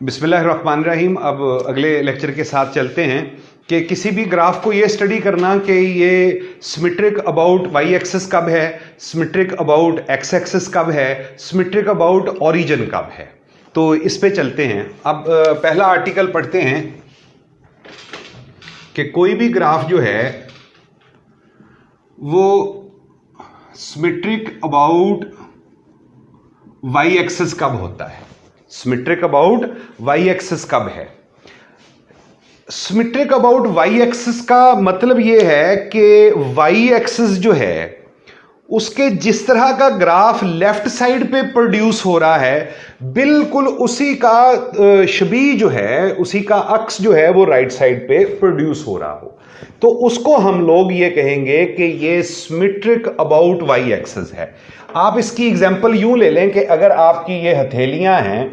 बिस्मिल्लाहिर्रहमानिर्रहीम। अब अगले लेक्चर के साथ चलते हैं कि किसी भी ग्राफ को ये स्टडी करना कि ये सिमेट्रिक अबाउट वाई एक्सिस कब है, सिमेट्रिक अबाउट एक्स एक्सिस कब है, सिमेट्रिक अबाउट ओरिजिन कब है। तो इस पे चलते हैं। अब पहला आर्टिकल पढ़ते हैं कि कोई भी ग्राफ जो है वो सिमेट्रिक अबाउट वाई एक्सिस कब होता है। सिमेट्रिक अबाउट वाई एक्सिस कब है। सिमेट्रिक अबाउट वाई एक्सिस का मतलब यह है कि वाई एक्सिस जो है उसके जिस तरह का ग्राफ लेफ्ट साइड पे प्रोड्यूस हो रहा है बिल्कुल उसी का शबी जो है, उसी का अक्स जो है वो राइट साइड पे प्रोड्यूस हो रहा हो, तो उसको हम लोग ये कहेंगे कि ये सिमेट्रिक अबाउट वाई एक्सिस है। आप इसकी एग्जांपल यूं ले लें कि अगर आपकी ये हथेलियां हैं,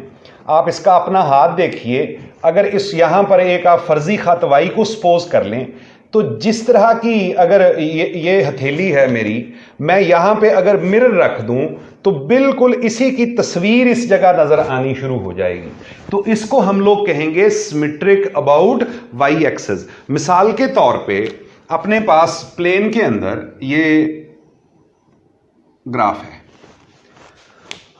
आप इसका अपना हाथ देखिए, अगर इस यहां पर एक आप फर्जी खत वाई को सपोज कर लें, तो जिस तरह की अगर ये हथेली है मेरी, मैं यहां पे अगर मिरर रख दूं तो बिल्कुल इसी की तस्वीर इस जगह नजर आनी शुरू हो जाएगी। तो इसको हम लोग कहेंगे सिमेट्रिक अबाउट वाई एक्सिस। मिसाल के तौर पे अपने पास प्लेन के अंदर ये ग्राफ है।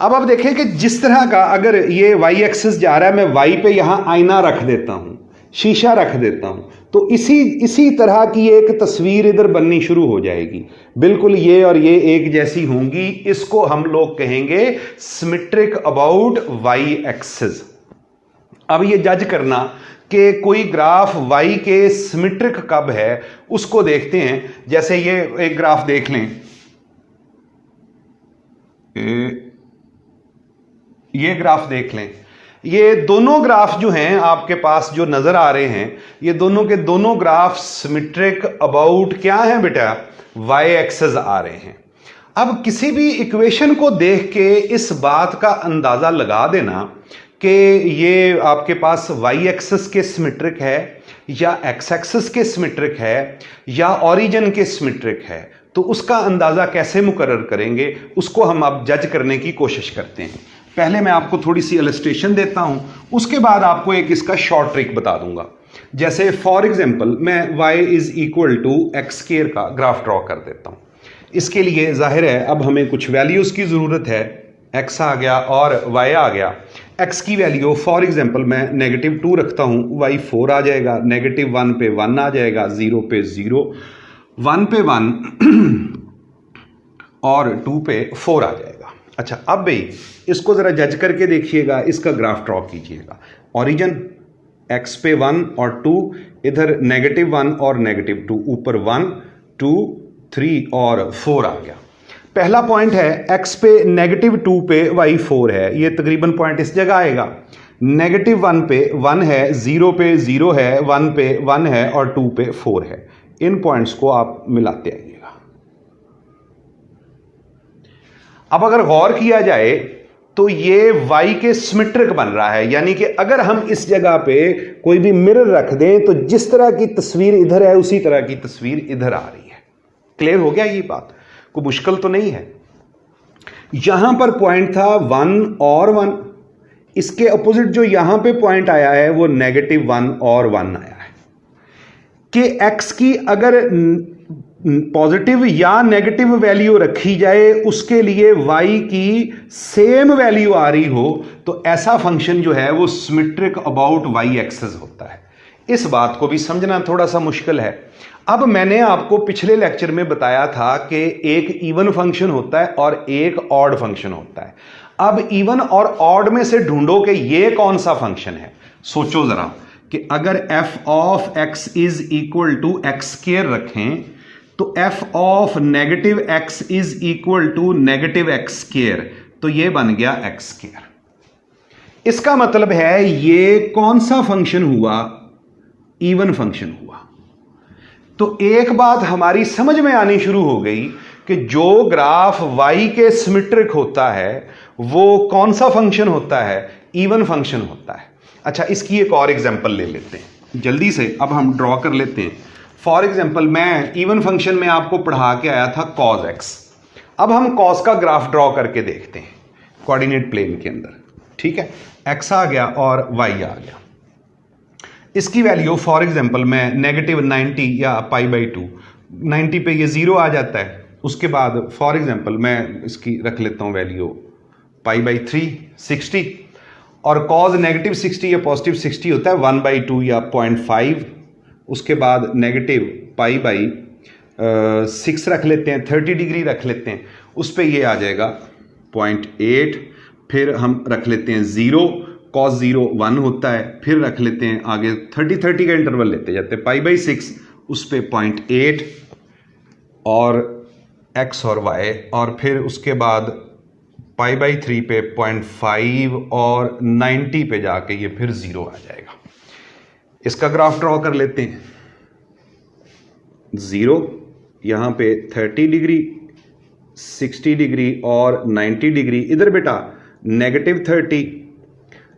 अब आप देखें कि जिस तरह का अगर ये वाई एक्सिस जा रहा है, मैं वाई पे यहां आईना रख देता हूं, शीशा रख देता हूं, तो इसी तरह की एक तस्वीर इधर बननी शुरू हो जाएगी। बिल्कुल ये और ये एक जैसी होंगी। इसको हम लोग कहेंगे सिमेट्रिक अबाउट वाई एक्सिस। अब ये जज करना कि कोई ग्राफ वाई के सिमेट्रिक कब है उसको देखते हैं। जैसे ये एक ग्राफ देख लें, ये ग्राफ देख लें। ये दोनों ग्राफ जो हैं आपके पास जो नजर आ रहे हैं, ये दोनों के दोनों ग्राफ सिमेट्रिक अबाउट क्या हैं बेटा, वाई एक्सिस आ रहे हैं। अब किसी भी इक्वेशन को देख के इस बात का अंदाजा लगा देना कि ये आपके पास वाई एक्सिस के सिमेट्रिक है या एक्स एक्सिस के सिमेट्रिक है या ओरिजिन के सिमेट्रिक है, तो उसका अंदाजा कैसे मुकर्रर करेंगे, उसको हम अब जज करने की कोशिश करते हैं। पहले मैं आपको थोड़ी सी इलस्ट्रेशन देता हूं, उसके बाद आपको एक इसका शॉर्ट ट्रिक बता दूंगा। जैसे फॉर एग्जांपल मैं y is equal to x square का ग्राफ ड्रॉ कर देता हूं। इसके लिए जाहिर है अब हमें कुछ वैल्यूज की जरूरत है। x आ गया और y आ गया। x की वैल्यू फॉर एग्जांपल मैं -2 रखता हूं, y 4 आ जाएगा, -1 पे 1 आ जाएगा, 0 पे 0, 1 पे 1 और 2 पे 4 आ जाएगा। अच्छा, अब भाई इसको जरा जज करके देखिएगा, इसका ग्राफ ड्रॉ कीजिएगा। ओरिजिन x पे 1 और 2, इधर -1 और -2, ऊपर 1 2 3 और 4 आ गया। पहला पॉइंट है x पे -2 पे y 4 है, ये तकरीबन पॉइंट इस जगह आएगा। -1 पे 1 है, 0 पे 0 है, 1 पे 1 है और 2 पे 4 है। इन पॉइंट्स को आप मिलाते आइएगा। अब अगर गौर किया जाए तो ये y के सिमेट्रिक बन रहा है, यानी कि अगर हम इस जगह पे कोई भी मिरर रख दें तो जिस तरह की तस्वीर इधर है उसी तरह की तस्वीर इधर आ रही है। क्लियर हो गया ये बात? कोई मुश्किल तो नहीं है। यहां पर पॉइंट था 1 और 1, इसके अपोजिट जो यहां पे पॉइंट आया है वो -1 और 1 आया है। कि x की अगर पॉजिटिव या नेगेटिव वैल्यू रखी जाए, उसके लिए y की सेम वैल्यू आ रही हो, तो ऐसा फंक्शन जो है वो सिमेट्रिक अबाउट वाई एक्सिस होता है। इस बात को भी समझना थोड़ा सा मुश्किल है। अब मैंने आपको पिछले लेक्चर में बताया था कि एक इवन फंक्शन होता है और एक ऑड फंक्शन होता है। अब इवन और ऑड में से ढूंढो कि ये कौन सा फंक्शन है। सोचो जरा कि अगर f of x is equal to x square रखें तो f of -x is equal to -x square, तो ये बन गया x स्क्वायर। इसका मतलब है ये कौन सा फंक्शन हुआ, इवन फंक्शन हुआ। तो एक बात हमारी समझ में आनी शुरू हो गई कि जो ग्राफ y के सिमेट्रिक होता है वो कौन सा फंक्शन होता है, इवन फंक्शन होता है। अच्छा, इसकी एक और एग्जांपल ले लेते हैं जल्दी से। अब हम ड्रॉ कर लेते हैं। फॉर एग्जाम्पल मैं इवन फंक्शन में आपको पढ़ा के आया था cos x। अब हम cos का ग्राफ ड्रॉ करके देखते हैं कोऑर्डिनेट प्लेन के अंदर। ठीक है, x आ गया और y आ गया। इसकी वैल्यू फॉर एग्जांपल मैं -90 या π/2, 90 पे ये 0 आ जाता है। उसके बाद फॉर एग्जांपल मैं इसकी रख लेता हूँ वैल्यू π/3 60, और cos -60 या +60 होता है 1/2 या 0.5। उसके बाद -π/6 रख लेते हैं, 30 डिग्री रख लेते हैं, उस पर ये आ जाएगा 0.8। फिर हम रख लेते हैं 0, cos 0 1 होता है, फिर रख लेते हैं आगे 30 का इंटरवल लेते जाते हैं, π/6 उस पर 0.8 और x और y, और फिर उसके बाद π/3 पे 0.5 और 90 पे जाके ये फिर 0 आ जाएगा। इसका ग्राफ ड्रॉ कर लेते हैं। 0 यहाँ पे 30 डिग्री, 60 डिग्री और 90 डिग्री। इधर बेटा -30,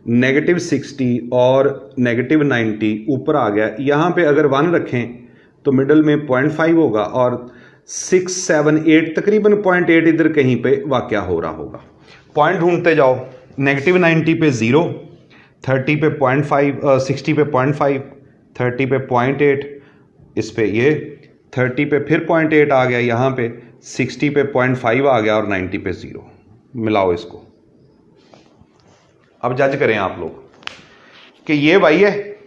-60 और -90 ऊपर आ गया। यहाँ पे अगर 1 रखें तो मिडल में 0.5 होगा, और 6, 7, 8 तकरीबन 0.8 इधर कहीं पे वाक़या हो रहा होगा। पॉइंट ढूंढते जाओ। -90 पे 0, 30 पे 0.5, 60 पे 0.5, 30 पे 0.8, इस पे ये 30 पे फिर 0.8 आ गया, यहाँ पे 60 पे 0.5 आ गया और 90 पे 0। मिलाओ इसको, अब जज करें आप लोग कि ये y है।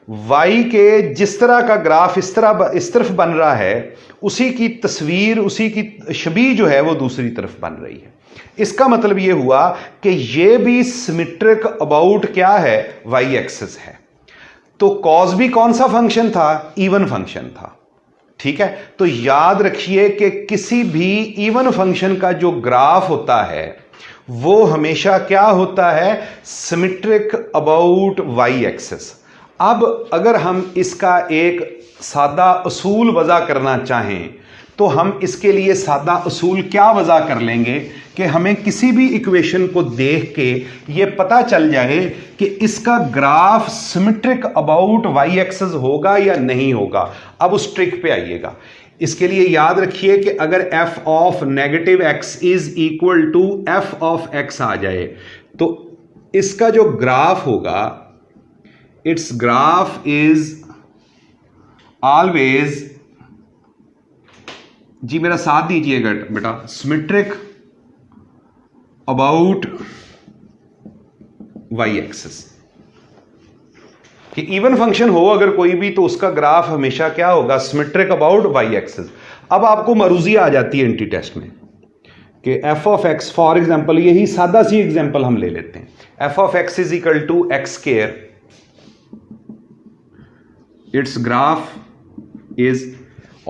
y के जिस तरह का ग्राफ इस तरफ बन रहा है, उसी की तस्वीर, उसी की छवि जो है वो दूसरी तरफ बन रही है। इसका मतलब ये हुआ कि ये भी सिमेट्रिक अबाउट क्या है, y एक्सिस है। तो cos भी कौन सा फंक्शन था, इवन फंक्शन था। ठीक है, तो याद रखिए कि किसी भी इवन फंक्शन का जो ग्राफ होता है वो हमेशा क्या होता है, सिमेट्रिक अबाउट y एक्सिस। अब अगर हम इसका एक सादा असूल वज़ा करना चाहें तो हम इसके लिए सादा असूल क्या वज़ा कर लेंगे कि हमें किसी भी इक्वेशन को देख के ये पता चल जाए कि इसका graph symmetric about y axis होगा या नहीं होगा। अब उस ट्रिक पे आइएगा। इसके लिए याद रखिए कि अगर f of -x is equal to f of x आ जाए तो इसका जो ग्राफ होगा, इट्स ग्राफ इज ऑलवेज, जी मेरा साथ दीजिएगा बेटा, सिमेट्रिक अबाउट y एक्सिस। कि इवन फंक्शन हो अगर कोई भी तो उसका ग्राफ हमेशा क्या होगा, सिमेट्रिक अबाउट y एक्सिस। अब आपको मरूजी आ जाती है एंटी टेस्ट में कि f of x, for example यही सादा सी एग्जांपल हम ले लेते हैं, f of x is equal to x square, it's graph is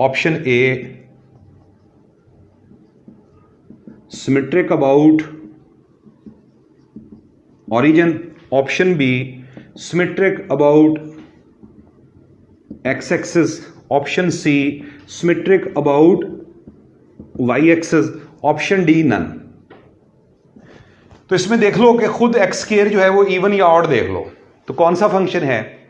option A symmetric about origin, option B symmetric about x axis, option C symmetric about y axis, option D none. तो इसमें देख लो कि खुद x square जो है वो even या odd देख लो, तो कौन सा फंक्शन है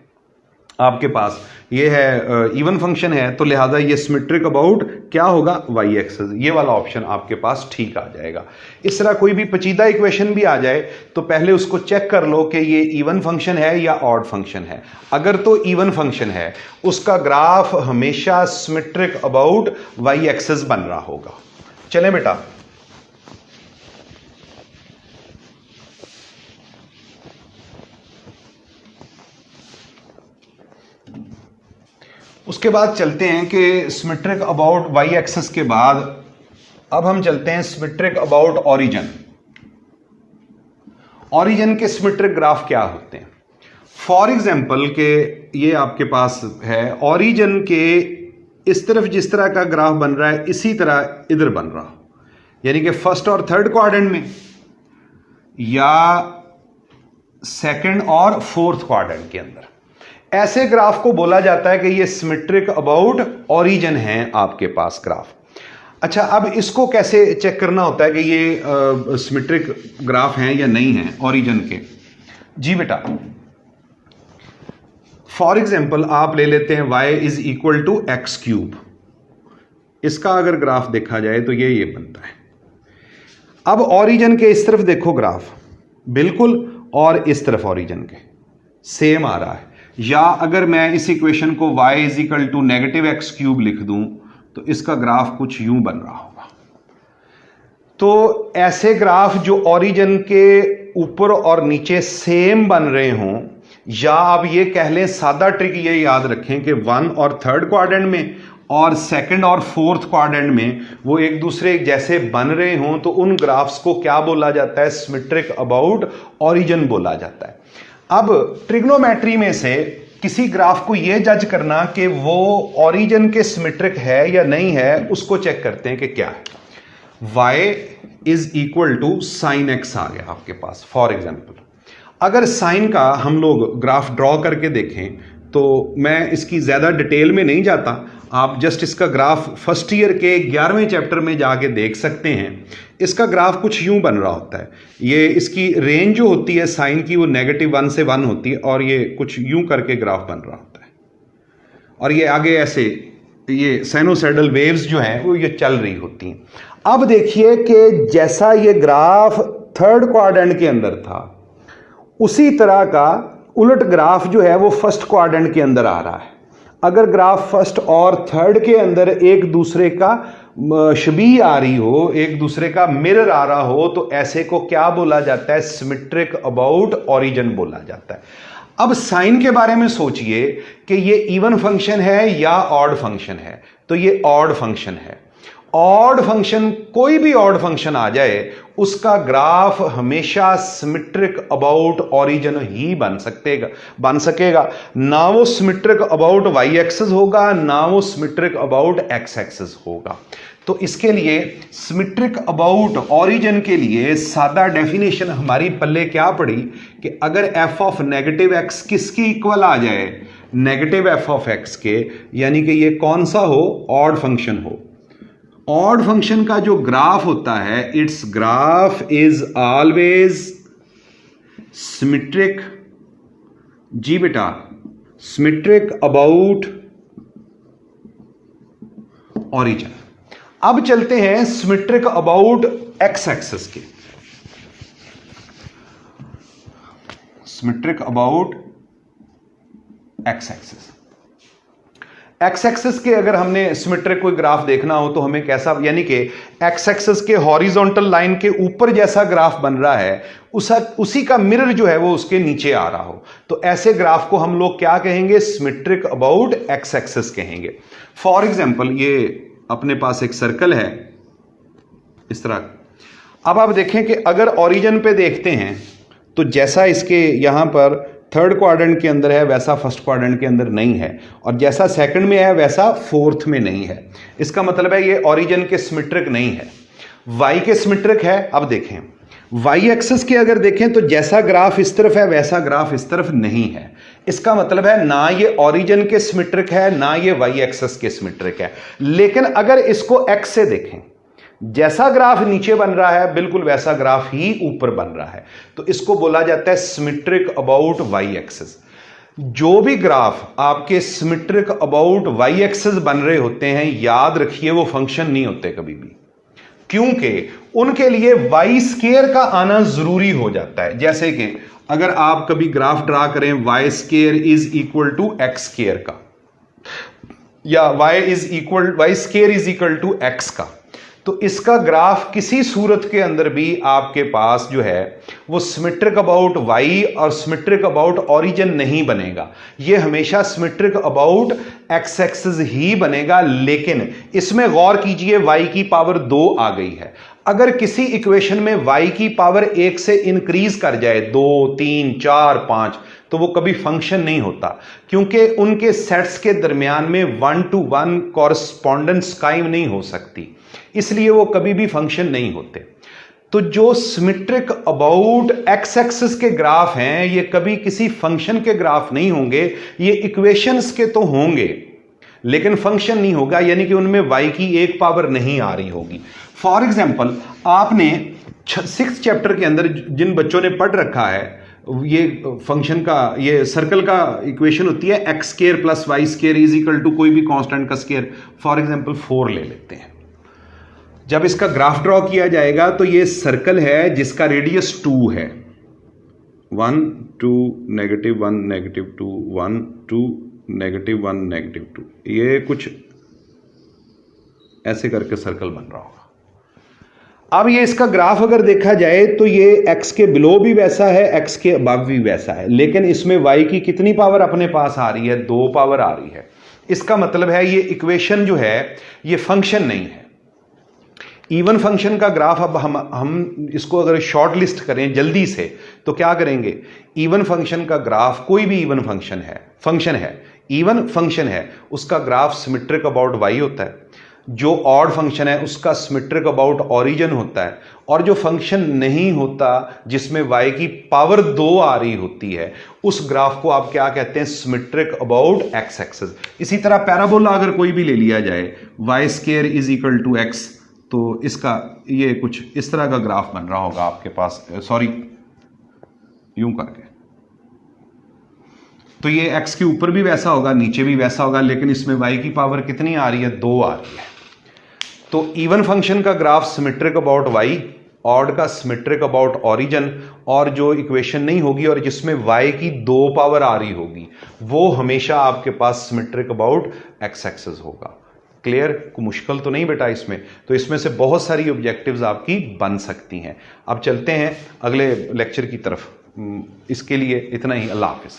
आपके पास, ये है इवन फंक्शन है, तो लिहाजा ये सिमेट्रिक अबाउट क्या होगा, y एक्सिस। ये वाला ऑप्शन आपके पास ठीक आ जाएगा। इस तरह कोई भी पेचीदा इक्वेशन भी आ जाए तो पहले उसको चेक कर लो कि ये इवन फंक्शन है या ऑड फंक्शन है। अगर तो इवन फंक्शन है उसका ग्राफ हमेशा सिमेट्रिक अबाउट y एक्सिस बन रहा होगा। चलें बेटा, उसके बाद चलते हैं कि सिमेट्रिक अबाउट y एक्सिस के बाद अब हम चलते हैं सिमेट्रिक अबाउट ऑरिजिन। ऑरिजिन के सिमेट्रिक ग्राफ क्या होते हैं। फॉर एग्जांपल के ये आपके पास है, ऑरिजिन के इस तरफ जिस तरह का ग्राफ बन रहा है इसी तरह इधर बन रहा हो, यानी कि फर्स्ट और थर्ड क्वाड्रेंट में या सेकंड और फोर्थ क्वाड्रेंट के अंदर। ऐसे ग्राफ को बोला जाता है कि ये सिमेट्रिक अबाउट ऑरिजिन है आपके पास ग्राफ। अच्छा, अब इसको कैसे चेक करना होता है कि ये सिमेट्रिक ग्राफ हैं या नहीं हैं ऑरिजिन के। जी बेटा, फॉर एग्जांपल आप ले लेते हैं y is equal to x cube. इसका अगर ग्राफ देखा जाए तो ये बनता है। अब ऑरिजिन के इस तरफ देखो ग्राफ, बिल्कुल, और इस तरफ ओरिजिन के सेम आ रहा है। या अगर मैं इस इक्वेशन को y is equal to negative x cube लिख दूं तो इसका ग्राफ कुछ यूं बन रहा होगा। तो ऐसे ग्राफ जो ओरिजिन के ऊपर और नीचे सेम बन रहे हों, या आप ये कह लें, सादा ट्रिक ये याद रखें कि 1 और 3rd क्वाड्रेंट में और 2nd और 4th क्वाड्रेंट में वो एक दूसरे जैसे बन रहे हों, तो उन ग्राफ्स को क्या बोला जाता है? सिमेट्रिक अबाउट ओरिजिन बोला जाता है। अब ट्रिग्नोमेट्री में से किसी ग्राफ को यह जज करना कि वो ओरिजिन के सिमेट्रिक है या नहीं है, उसको चेक करते हैं कि क्या है। y is equal to sine x आ गया आपके पास। फॉर एग्जाम्पल, अगर साइन का हम लोग ग्राफ ड्रॉ करके देखें, तो मैं इसकी ज्यादा डिटेल में नहीं जाता, आप जस्ट इसका ग्राफ फर्स्ट ईयर के 11वें चैप्टर में जाके देख सकते हैं। इसका ग्राफ कुछ यूं बन रहा होता है। ये इसकी रेंज जो होती है साइन की, वो -1 से 1 होती है, और ये कुछ यूं करके ग्राफ बन रहा होता है, और ये आगे ऐसे ये साइनोसॉइडल वेव्स जो हैं वो ये चल रही होती हैं। अब देखिए कि जैसा ये ग्राफ 3rd क्वाड्रेंट के अंदर था, उसी तरह का उलट ग्राफ जो है वो 1st क्वाड्रेंट के अंदर आ रहा है। अगर ग्राफ 1st और 3rd के अंदर एक दूसरे का शबीह आ रही हो, एक दूसरे का मिरर आ रहा हो, तो ऐसे को क्या बोला जाता है? सिमेट्रिक अबाउट ओरिजिन बोला जाता है। अब साइन के बारे में सोचिए कि ये इवन फंक्शन है या ऑड फंक्शन है, तो ये ऑड फंक्शन है। ऑड फंक्शन, कोई भी ऑड फंक्शन आ जाए, उसका ग्राफ हमेशा सिमेट्रिक अबाउट ओरिजिन ही बन सकेगा। ना वो सिमेट्रिक अबाउट वाई एक्सिस होगा, ना वो सिमेट्रिक अबाउट एक्स एक्सिस होगा। तो इसके लिए सिमेट्रिक अबाउट ओरिजिन के लिए सादा डेफिनेशन हमारी पल्ले क्या पड़ी कि अगर एफ ऑफ नेगेटिव एक्स किसकी इक्वल आ जाए? नेगेटिव एफ ऑफ एक्स के, यानी कि ये कौन सा हो? ऑड फंक्शन हो। ऑड फंक्शन का जो ग्राफ होता है, it's graph is always symmetric, जी बेटा, सिमेट्रिक अबाउट ओरिजिन। अब चलते हैं सिमेट्रिक अबाउट एक्स एक्सिस के। Symmetric about x axis. X axis के अगर हमने सिमेट्रिक कोई ग्राफ देखना हो तो हमें कैसा, यानी कि एक्स एक्सिस के हॉरिजॉन्टल लाइन के ऊपर जैसा ग्राफ बन रहा है, उसी का मिरर जो है वो उसके नीचे आ रहा हो, तो ऐसे ग्राफ को हम लोग क्या कहेंगे? सिमेट्रिक अबाउट एक्स एक्सिस कहेंगे। फॉर एग्जांपल, ये अपने पास एक सर्कल है इस तरह। अब आप देखें कि अगर ओरिजिन पे देखते हैं तो जैसा इसके यहां पर 3rd क्वाड्रेंट के अंदर है वैसा 1st क्वाड्रेंट के अंदर नहीं है, और जैसा 2nd में है वैसा 4th में नहीं है। इसका मतलब है ये ओरिजिन के सिमेट्रिक नहीं है। y के सिमेट्रिक है। अब देखें, y एक्सिस के अगर देखें तो जैसा ग्राफ इस तरफ है वैसा ग्राफ इस तरफ नहीं है। इसका मतलब है ना ये ओरिजिन के सिमेट्रिक है, ना ये y एक्सिस के सिमेट्रिक है। लेकिन अगर इसको x से देखें, जैसा ग्राफ नीचे बन रहा है बिल्कुल वैसा ग्राफ ही ऊपर बन रहा है, तो इसको बोला जाता है सिमेट्रिक अबाउट वाई एक्सिस। जो भी ग्राफ आपके सिमेट्रिक अबाउट वाई एक्सिस बन रहे होते हैं, याद रखिए वो फंक्शन नहीं होते कभी भी, क्योंकि उनके लिए वाई स्केयर का आना जरूरी हो जाता है। जैसे कि अगर आप कभी ग्राफ ड्रा करें y square is equal to x square का, या y square is equal to x का, तो इसका ग्राफ किसी सूरत के अंदर भी आपके पास जो है वो सिमेट्रिक अबाउट वाई और सिमेट्रिक अबाउट ओरिजिन नहीं बनेगा। ये हमेशा सिमेट्रिक अबाउट एक्स एक्सिस ही बनेगा। लेकिन इसमें गौर कीजिए, वाई की पावर 2 आ गई है। अगर किसी इक्वेशन में वाई की पावर 1 से इंक्रीज कर जाए, 2, 3, 4, 5, तो वो कभी फंक्शन नहीं होता, क्योंकि उनके सेट्स के दरमियान में 1-to-1 कॉरस्पॉन्डेंस कायम नहीं हो सकती, इसलिए वो कभी भी फंक्शन नहीं होते। तो जो सिमेट्रिक अबाउट एक्स एक्सिस के ग्राफ हैं, ये कभी किसी फंक्शन के ग्राफ नहीं होंगे। ये इक्वेशंस के तो होंगे लेकिन फंक्शन नहीं होगा, यानी कि उनमें y की एक पावर नहीं आ रही होगी। फॉर एग्जाम्पल, आपने 6th चैप्टर के अंदर जिन बच्चों ने पढ़ रखा है, ये फंक्शन का, ये सर्कल का इक्वेशन होती है x square plus y square is equal to कोई भी कांस्टेंट का स्केयर, फॉर एग्जांपल 4 ले लेते हैं। जब इसका ग्राफ ड्रॉ किया जाएगा तो ये सर्कल है जिसका रेडियस 2 है, 1 2 -1 -2 1 2 -1 -2, ये कुछ ऐसे करके सर्कल बन रहा होगा। अब ये इसका ग्राफ अगर देखा जाए तो ये x के बिलो भी वैसा है, x के अबव भी वैसा है, लेकिन इसमें y की कितनी पावर अपने पास आ रही है? 2 पावर आ रही है। इसका मतलब है ये इक्वेशन जो है ये फंक्शन नहीं है। इवन फंक्शन का ग्राफ अब हम इसको अगर शॉर्ट लिस्ट करें जल्दी से तो क्या करेंगे? इवन फंक्शन का ग्राफ, कोई भी इवन फंक्शन है, इवन फंक्शन है, उसका ग्राफ सिमेट्रिक अबाउट y होता है। जो ऑड फंक्शन है उसका सिमेट्रिक अबाउट ओरिजिन होता है, और जो फंक्शन नहीं होता जिसमें y की पावर 2 आ रही होती है उस ग्राफ को आप क्या कहते हैं? Symmetric about x axis. इसी तरह पैराबोला अगर कोई भी ले लिया जाए, y² = x, तो इसका ये कुछ इस तरह का ग्राफ बन रहा होगा आपके पास, सॉरी यूं करके, तो ये x के ऊपर भी वैसा होगा, नीचे भी वैसा होगा, लेकिन इसमें y की पावर कितनी आ रही है? 2 आ रही है। तो इवन फंक्शन का graph symmetric about y, odd का सिमेट्रिक अबाउट ओरिजिन, और जो इक्वेशन नहीं होगी और जिसमें y की 2 पावर आ रही होगी वो हमेशा आपके पास सिमेट्रिक अबाउट x एक्सिस होगा। क्लियर? को मुश्किल तो नहीं बेटा इसमें, तो इसमें से बहुत सारी ऑब्जेक्टिव्स आपकी बन सकती हैं। अब चलते हैं अगले लेक्चर की तरफ, इसके लिए इतना ही। अल्लाह हाफिज।